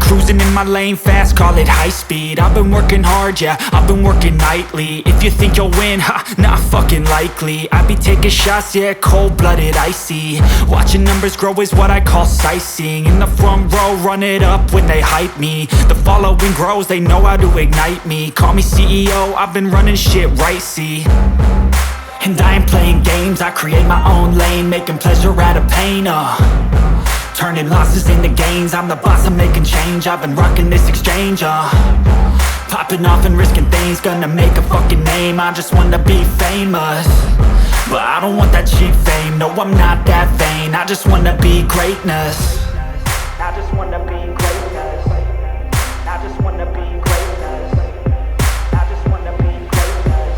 Cruising in my lane fast, call it high speed. I've been working hard, yeah, I've been working nightly. If you think you'll win, ha, not fucking likely. I be taking shots, yeah, cold-blooded, icy. Watching numbers grow is what I call sightseeing. In the front row, run it up when they hype me. The following grows, they know how to ignite me. Call me CEO, I've been running shit right, see. And I ain't playing games, I create my own lane, making pleasure out of pain, turning losses into gains. I'm the boss, I'm making change. I've been rocking this exchange, popping off and risking things. Gonna make a fucking name, I just wanna be famous. But I don't want that cheap fame, no I'm not that vain. I just wanna be greatness. I just wanna be greatness. I just wanna be greatness. I just wanna be greatness.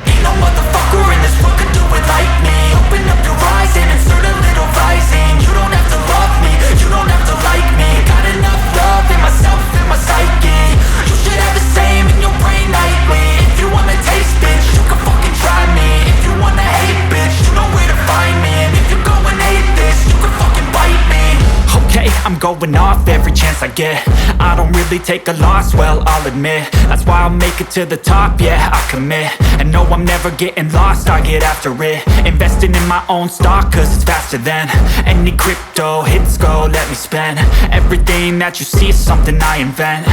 Ain't no motherfucker in this world could do it like me. Open up your eyes and insert a little rising. You don't have to love me, you don't have to like me. Got enough love in myself, in my psyche. You should have the same in your brain nightly. If you wanna taste, bitch, you can fucking try me. If you wanna hate, bitch, you know where to find me. And if you go and hate this, you can fucking bite me. Okay, I'm going off every chance I get. I don't really take a loss, well, I'll admit. That's why I'll make it to the top, yeah, I commit. And no, I'm never getting lost, I get after it. Investing in my own stock, cause it's faster than any crypto hits go, let me spend. Everything that you see is something I invent.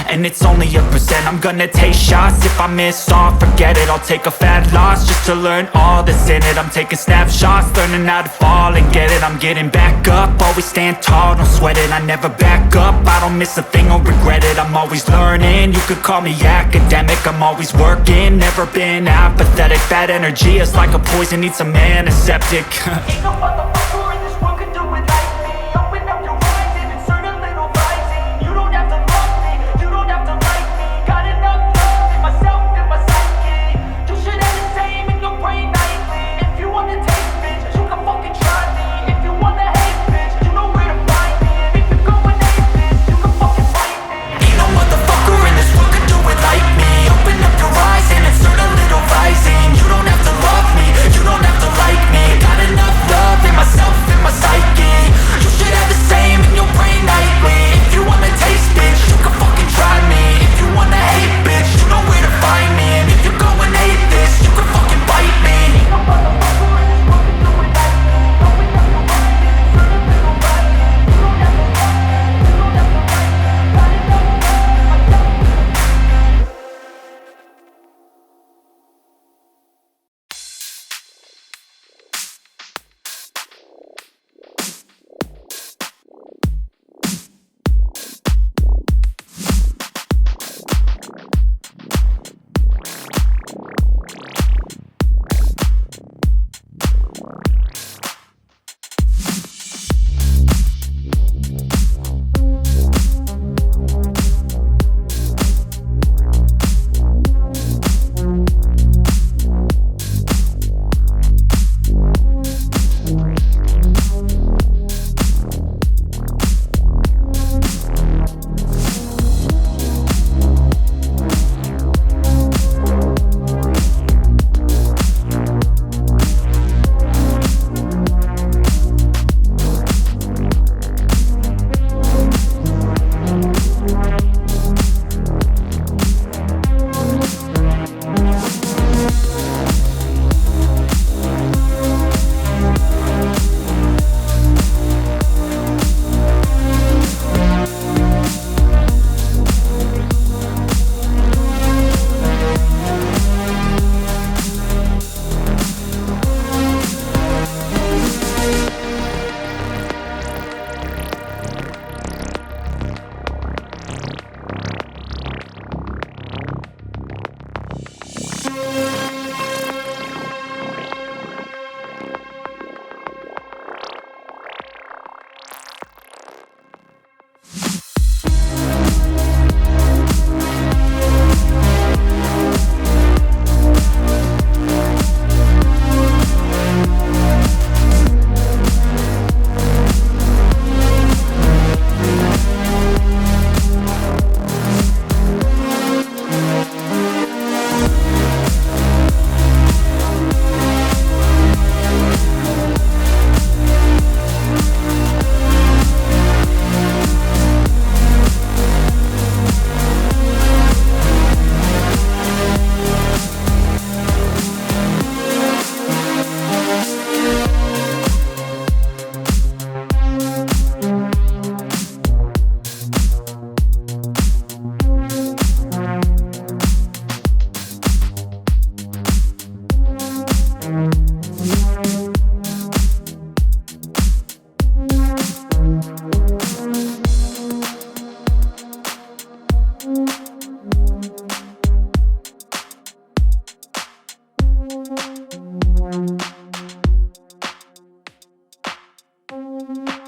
And it's only a percent. I'm gonna take shots. If I miss all, forget it. I'll take a fat loss just to learn all that's in it. I'm taking snapshots, learning how to fall and get it. I'm getting back up, always stand tall, don't sweat it. I never back up, I don't miss a thing or regret it. I'm always learning, you could call me academic. I'm always working, never been apathetic. Bad energy is like a poison, needs some antiseptic. Ain't no motherfucker in this world could do it like me. Open up your eyes and insert a little rising. You don't have to love me, you don't have to like me. Got enough love in myself, in my psyche. You should have the same in your brain nightly. If you wanna taste, bitch, you can fucking try me. If you wanna hate, bitch, you know where to find me. And if you go and hate this, you can fucking fight me. Ain't no motherfucker in this world could do it like me. Open up your eyes and insert a little rising. You don't have to love me, you don't have to like me. Got enough love in my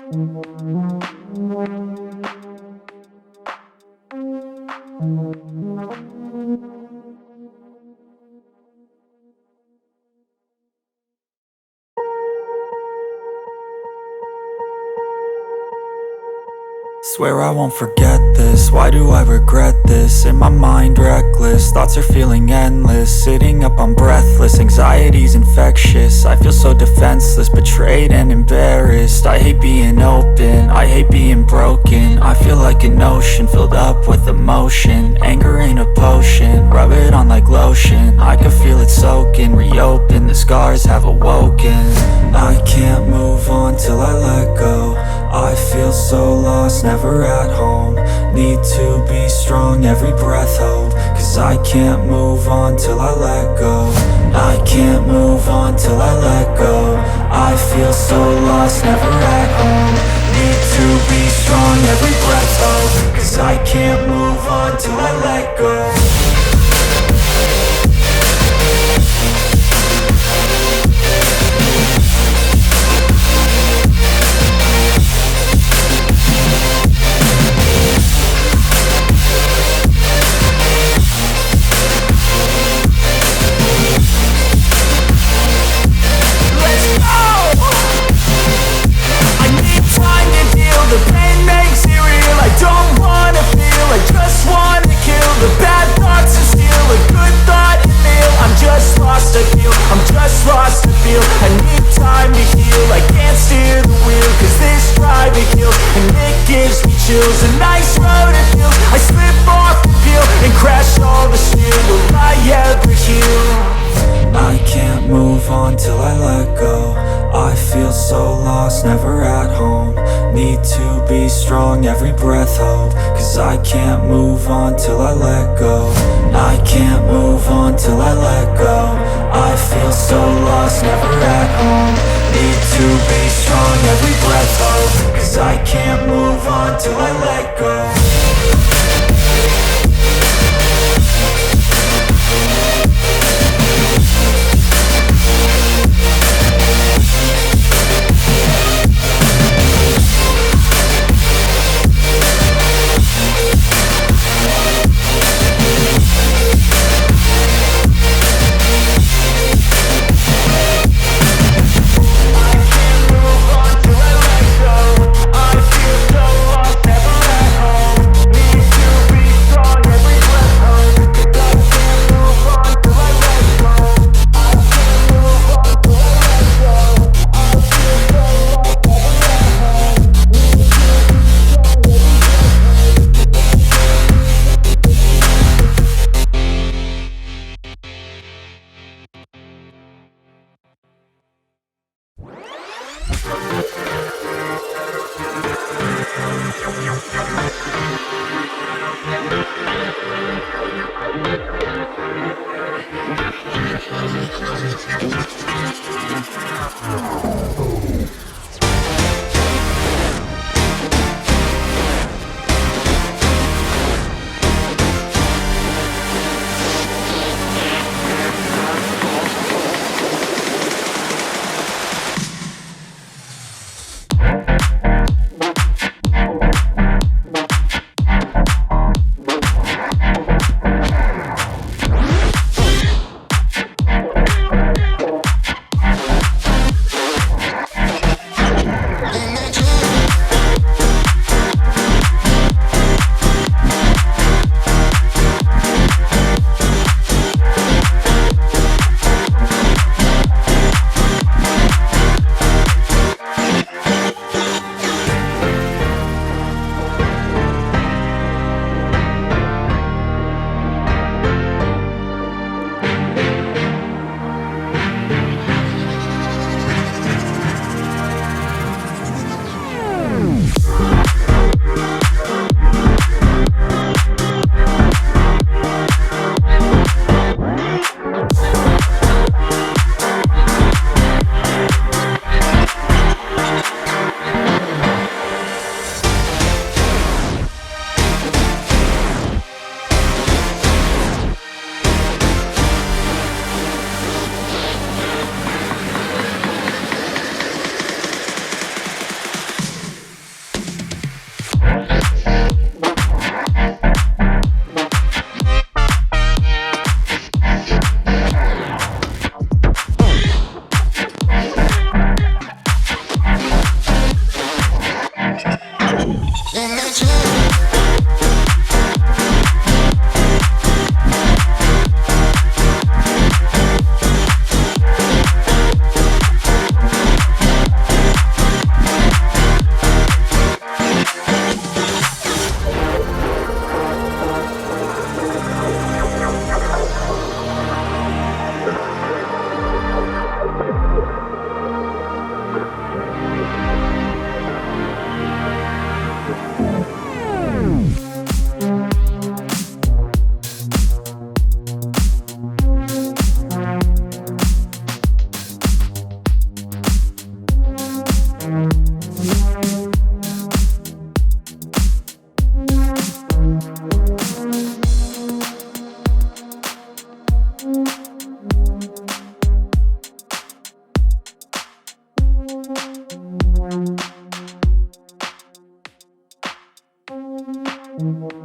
Swear I won't forget this, why do I regret this? In my mind reckless, thoughts are feeling endless. Sitting up I'm breathless, anxiety's infectious. I feel so defenseless, betrayed and embarrassed. I hate being open, I hate being broken. I feel like an ocean filled up with emotion. Anger ain't a potion, rub it on like lotion. I can feel it soaking, reopen, the scars have awoken. I can't move on till I let go. I feel so lost, never at home. Need to be strong, every breath hold. Cause I can't move on till I let go. I can't move on till I let go. I feel so lost, never at home. Need to be strong, every breath hold. Cause I can't move on till I let go. The pain makes it real, I don't wanna feel, I just wanna kill the bad thoughts and steal a good thought and meal. I'm just lost to feel, I'm just lost to feel. I need time to heal, I can't steer the wheel. Cause this drive it kills, and it gives me chills. A nice road it feels, I slip off the peel and crash all the steel. Will I ever heal? I can't move on till I let go. I feel so lost, never at home. Need to be strong, every breath hold. Cause I can't move on till I let go. I can't move on till I let go. I feel so lost, never at home. Need to be strong, every breath hold. Cause I can't move on till I let go. you.